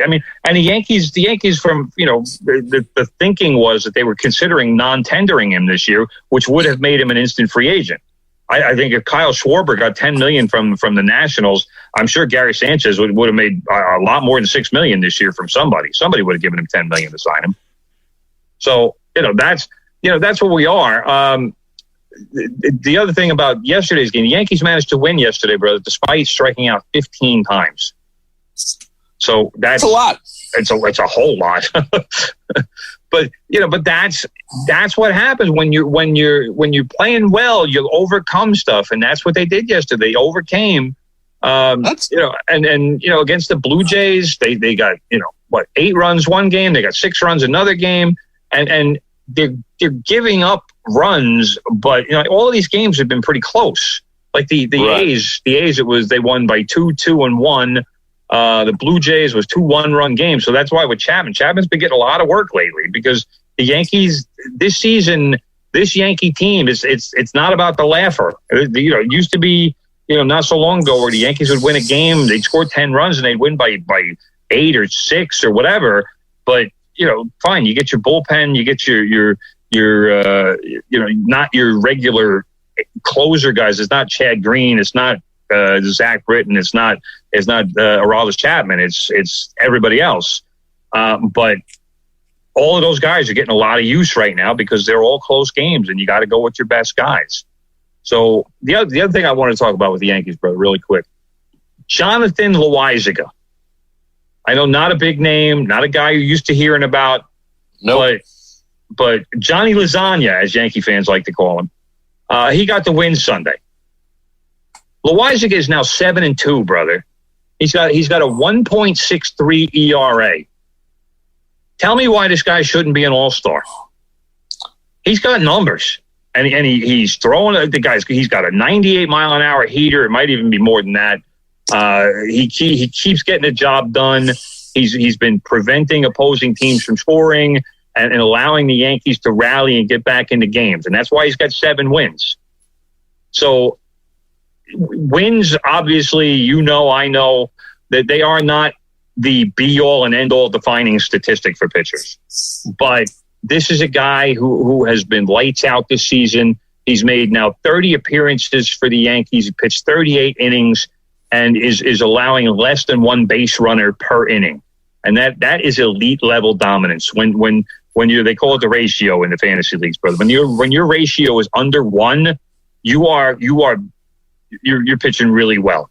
mean, and the Yankees from, the thinking was that they were considering non-tendering him this year, which would have made him an instant free agent. I think if Kyle Schwarber got $10 million from the Nationals, I'm sure Gary Sanchez would have made a lot more than $6 million this year from somebody. Somebody would have given him $10 million to sign him. So that's what we are. The other thing about yesterday's game, the Yankees managed to win yesterday, brother, despite striking out 15 times. So that's a lot. It's a whole lot. But that's what happens when you're playing well. You overcome stuff, and that's what they did yesterday. They overcame. Against the Blue Jays, they got 8 runs one game. They got 6 runs another game, and they're giving up runs. But all of these games have been pretty close. Like the right. A's, they won by 2, 2, and 1. The Blue Jays was 2 1-run games. So that's why with Chapman's been getting a lot of work lately because the Yankees this season, this Yankee team it's not about the laugher. It used to be, not so long ago where the Yankees would win a game, they'd score 10 runs and they'd win by 8 or 6 or whatever. But, fine, you get your bullpen, you get your not your regular closer guys. It's not Chad Green. It's not Zach Britton. It's not Aroldis Chapman. It's everybody else. But all of those guys are getting a lot of use right now because they're all close games, and you got to go with your best guys. So the other thing I want to talk about with the Yankees, brother, really quick, Jonathan Loaisiga. I know, not a big name, not a guy you're used to hearing about, nope. But Johnny Lasagna, as Yankee fans like to call him, he got the win Sunday. Loaisiga is now 7-2, brother. He's got a 1.63 ERA. Tell me why this guy shouldn't be an all-star. He's got numbers, and he's throwing the guys. He's got a 98-mile-an-hour heater. It might even be more than that. He keeps getting the job done. He's been preventing opposing teams from scoring and allowing the Yankees to rally and get back into games. And that's why he's got 7 wins. So wins, obviously, I know that they are not the be-all and end-all defining statistic for pitchers. But this is a guy who has been lights out this season. He's made now 30 appearances for the Yankees. He pitched 38 innings and is allowing less than 1 base runner per inning. And that is elite level dominance. When they call it the ratio in the fantasy leagues, brother. When your ratio is under 1, you're pitching really well.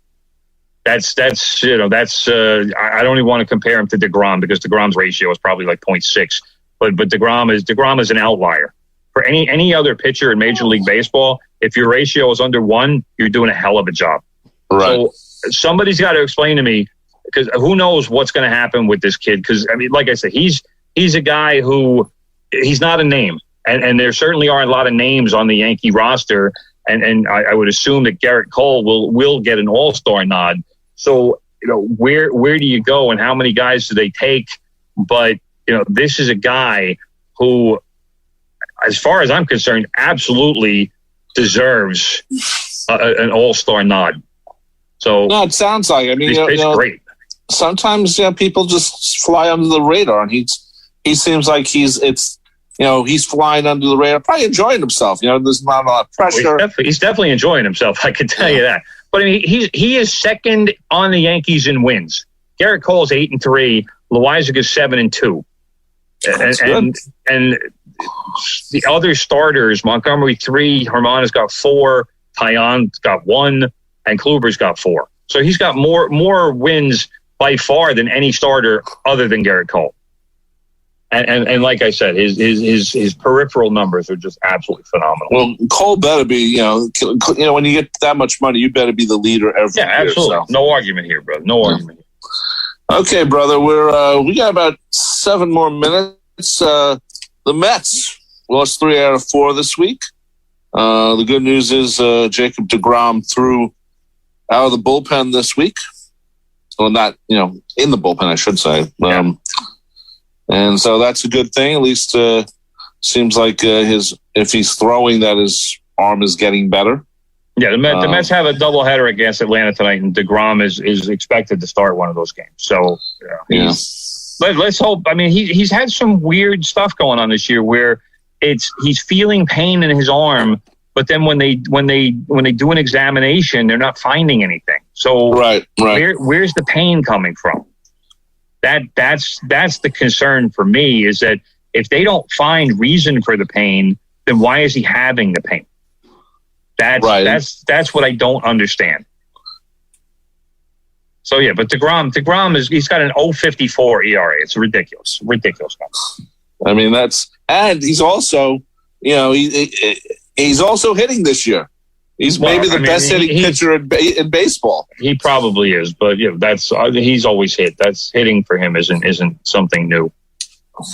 I don't even want to compare him to DeGrom because DeGrom's ratio is probably like 0.6. But DeGrom is an outlier. For any other pitcher in Major League Baseball, if your ratio is under 1, you're doing a hell of a job. Right. So somebody's got to explain to me, because who knows what's going to happen with this kid. Because, I mean, like I said, he's a guy who he's not a name. And there certainly are a lot of names on the Yankee roster. And I would assume that Garrett Cole will get an all-star nod. So, where do you go and how many guys do they take? But, this is a guy who, as far as I'm concerned, absolutely deserves an all-star nod. So no, it sounds like. I mean, he's great. Sometimes people just fly under the radar, and he seems like he's flying under the radar, probably enjoying himself. There's not a lot of pressure. He's definitely enjoying himself. I can tell you that. But I mean, he is second on the Yankees in wins. Garrett Cole is 8-3. Loizaga is 7-2. And the other starters, Montgomery 3, Hermana's got 4, Taillon's got 1, and Kluber's got 4. So he's got more wins by far than any starter other than Garrett Cole. And like I said, his peripheral numbers are just absolutely phenomenal. Well, Cole better be, when you get that much money, you better be the leader every year. Yeah, absolutely. So. No argument here, brother. No argument here. Okay, brother. We got about 7 more minutes. The Mets lost 3 out of 4 this week. The good news is Jacob deGrom threw out of the bullpen this week. Well, not, in the bullpen, I should say. And so that's a good thing. At least seems like if he's throwing, that his arm is getting better. Yeah, the Mets have a doubleheader against Atlanta tonight, and deGrom is expected to start one of those games. So let's hope. I mean, he's had some weird stuff going on this year where he's feeling pain in his arm, but then when they do an examination, they're not finding anything. So right. Where's the pain coming from? That's the concern for me, is that if they don't find reason for the pain, then why is he having the pain? That's what I don't understand. So yeah, but DeGrom he's got an 0.54 ERA. It's ridiculous. I mean, and he's also, he's also hitting this year. He's maybe the best hitting pitcher in baseball. He probably is, but he's always hit. That's hitting for him isn't something new.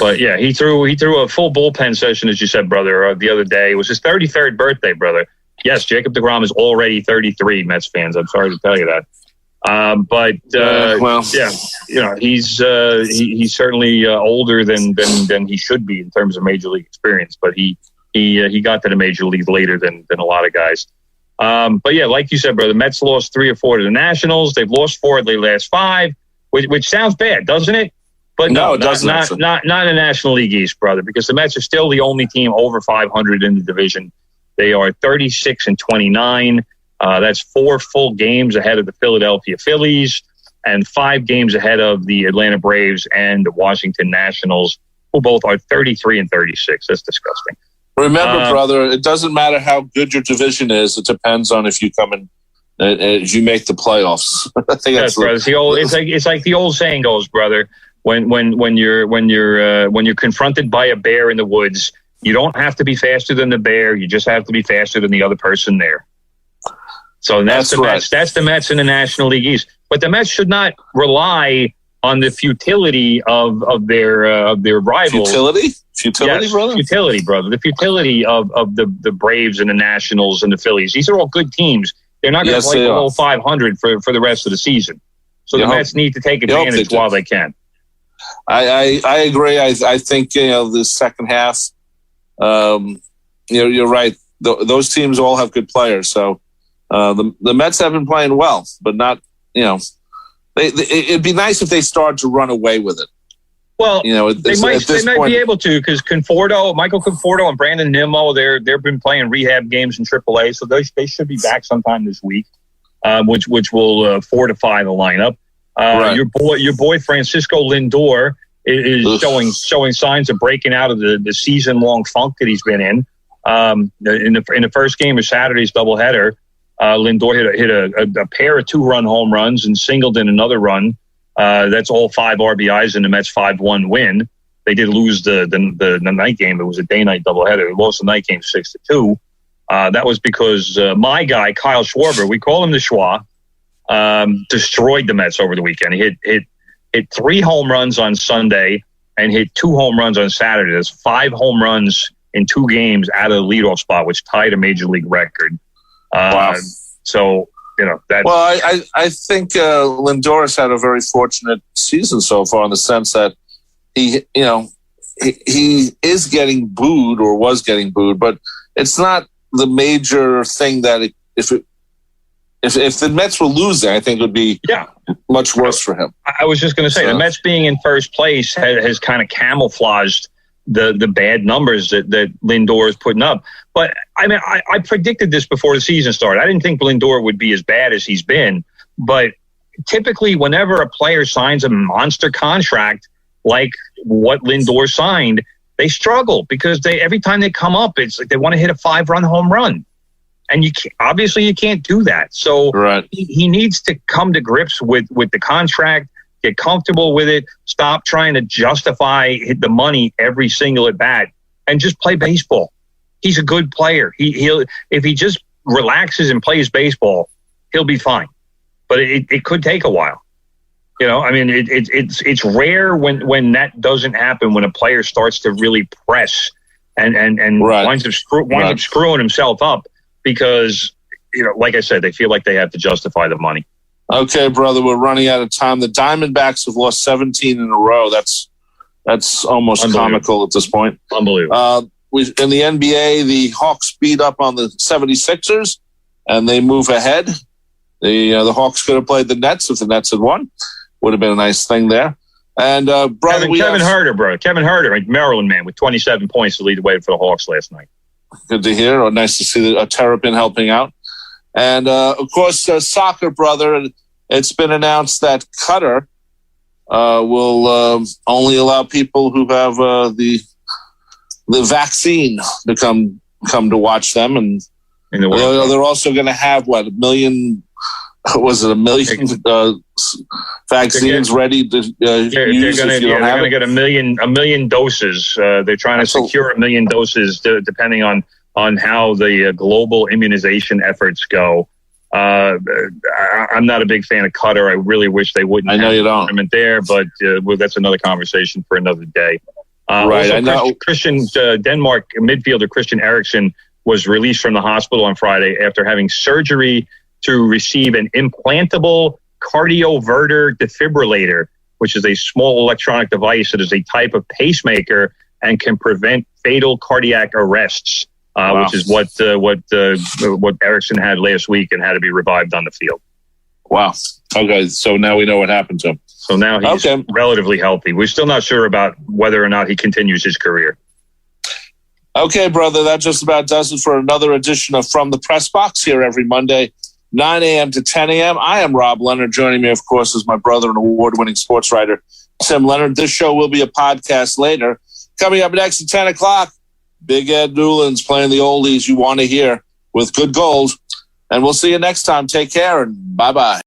But yeah, he threw a full bullpen session, as you said, brother, the other day. It was his 33rd birthday, brother. Yes, Jacob deGrom is already 33, Mets fans. I'm sorry to tell you that. He's certainly older than he should be in terms of major league experience. But he got to the major league later than a lot of guys. But yeah, like you said, brother, the Mets lost 3 or 4 to the Nationals. They've lost 4 of their last 5, which sounds bad, doesn't it? But no, it doesn't. Not in the National League East, brother, because the Mets are still the only team over 500 in the division. They are 36-29. That's 4 full games ahead of the Philadelphia Phillies and 5 games ahead of the Atlanta Braves and the Washington Nationals, who both are 33 and 36. That's disgusting. Remember, brother, it doesn't matter how good your division is. It depends on if you come in as you make the playoffs. I think that's brother. It's like the old saying goes, brother. When you're confronted by a bear in the woods, you don't have to be faster than the bear. You just have to be faster than the other person there. So that's the Mets. That's the Mets in the National League East. But the Mets should not rely on the futility of their rivals. Futility, brother? Futility, brother. The futility of the Braves and the Nationals and the Phillies. These are all good teams. They're not going to play below 500 for the rest of the season. So the Mets need to take advantage while they can. I agree. I think the second half. You're right. Those teams all have good players. So the Mets have been playing well, but not. It'd be nice if they started to run away with it. Well, they might be able to, because Michael Conforto and Brandon Nimmo, they've been playing rehab games in AAA, so they should be back sometime this week, which will fortify the lineup. Right. Your boy Francisco Lindor is showing signs of breaking out of the season-long funk that he's been in. In the first game of Saturday's doubleheader, Lindor hit a pair of 2-run home runs and singled in another run. That's all 5 RBIs in the Mets 5-1 win. They did lose the night game. It was a day-night doubleheader. They lost the night game 6-2. That was because my guy Kyle Schwarber, we call him the Schwa, destroyed the Mets over the weekend. He hit 3 home runs on Sunday and hit 2 home runs on Saturday. That's 5 home runs in 2 games out of the leadoff spot, which tied a major league record. Wow. So, that. Well, I think Lindor has had a very fortunate season so far, in the sense that he is getting booed, or was getting booed, but it's not the major thing that if the Mets were losing, I think it would be much worse for him. I was just going to say, the Mets being in first place has kind of camouflaged the bad numbers that Lindor is putting up. But I mean, I predicted this before the season started. I didn't think Lindor would be as bad as he's been. But typically, whenever a player signs a monster contract like what Lindor signed, they struggle, because every time they come up, it's like they want to hit a 5-run home run. And you can't do that. So he needs to come to grips with the contract, get comfortable with it, stop trying to justify the money every single at bat, and just play baseball. He's a good player. He'll if he just relaxes and plays baseball, he'll be fine. But it could take a while. I mean, it's rare when that doesn't happen, when a player starts to really press and winds up screwing himself up, because like I said, they feel like they have to justify the money. Okay, brother, we're running out of time. The Diamondbacks have lost 17 in a row. That's almost comical at this point. Unbelievable. In the NBA, the Hawks beat up on the 76ers, and they move ahead. The Hawks could have played the Nets if the Nets had won. Would have been a nice thing there. And brother, Kevin Herter, Maryland man, with 27 points to lead the way for the Hawks last night. Good to hear. Or nice to see Terrapin helping out. And, of course, soccer, brother, it's been announced that Qatar will only allow people who have the vaccine to come to watch them. And they're also going to have, a million vaccines ready to use? They're going to get a million doses. They're trying to secure 1 million doses, depending on how the global immunization efforts go. I'm not a big fan of Qatar. I really wish they wouldn't have a tournament there, but that's another conversation for another day. Right. I know. Denmark midfielder Christian Eriksen was released from the hospital on Friday after having surgery to receive an implantable cardioverter defibrillator, which is a small electronic device that is a type of pacemaker and can prevent fatal cardiac arrests. Which is what Eriksen had last week and had to be revived on the field. Wow. Okay, so now we know what happened to him. So now he's relatively healthy. We're still not sure about whether or not he continues his career. Okay, brother, that just about does it for another edition of From the Press Box here every Monday, 9 a.m. to 10 a.m. I am Rob Leonard. Joining me, of course, is my brother and award-winning sports writer, Tim Leonard. This show will be a podcast later. Coming up next at 10 o'clock, Big Ed Newland's playing the oldies you want to hear with good gold. And we'll see you next time. Take care and bye-bye.